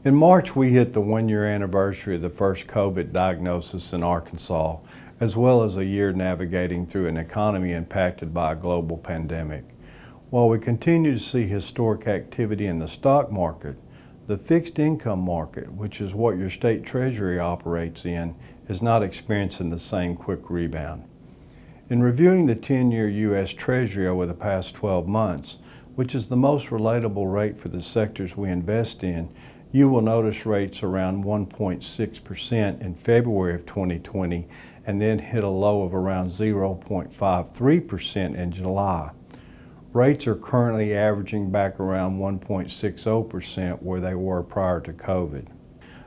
In March, we hit the one-year anniversary of the first COVID diagnosis in Arkansas, as well as a year navigating through an economy impacted by a global pandemic. While we continue to see historic activity in the stock market, the fixed income market, which is what your state treasury operates in, is not experiencing the same quick rebound. In reviewing the 10-year U.S. Treasury over the past 12 months, which is the most relatable rate for the sectors we invest in, you will notice rates around 1.6% in February of 2020 and then hit a low of around 0.53% in July. Rates are currently averaging back around 1.60% where they were prior to COVID.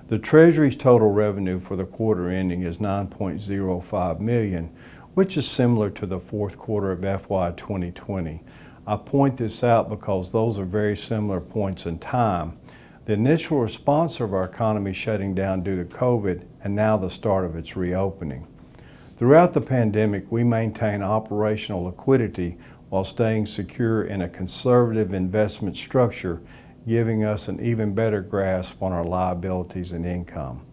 The Treasury's total revenue for the quarter ending is $9.05 million, which is similar to the fourth quarter of FY 2020. I point this out because those are very similar points in time. The initial response of our economy shutting down due to COVID and now the start of its reopening. Throughout the pandemic, we maintain operational liquidity while staying secure in a conservative investment structure, giving us an even better grasp on our liabilities and income.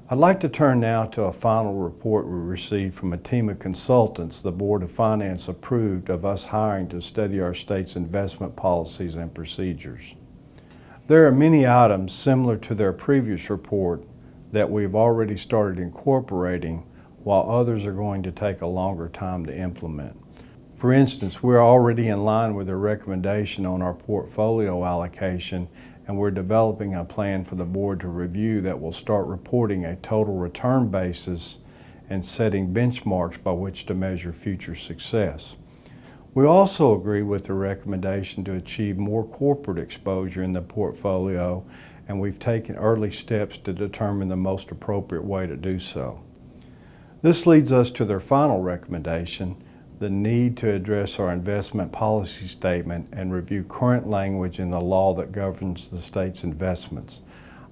I'd like to turn now to a final report we received from a team of consultants the Board of Finance approved of us hiring to study our state's investment policies and procedures. There are many items similar to their previous report that we've already started incorporating, while others are going to take a longer time to implement. For instance, we're already in line with their recommendation on our portfolio allocation, and we're developing a plan for the board to review that will start reporting a total return basis and setting benchmarks by which to measure future success. We also agree with the recommendation to achieve more corporate exposure in the portfolio, and we've taken early steps to determine the most appropriate way to do so. This leads us to their final recommendation, the need to address our investment policy statement and review current language in the law that governs the state's investments.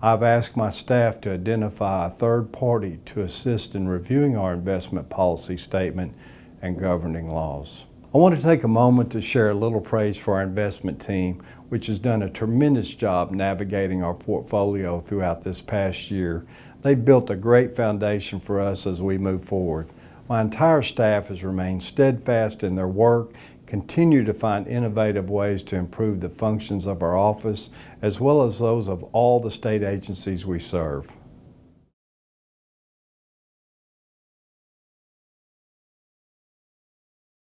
I've asked my staff to identify a third party to assist in reviewing our investment policy statement and governing laws. I want to take a moment to share a little praise for our investment team, which has done a tremendous job navigating our portfolio throughout this past year. They've built a great foundation for us as we move forward. My entire staff has remained steadfast in their work, continue to find innovative ways to improve the functions of our office, as well as those of all the state agencies we serve.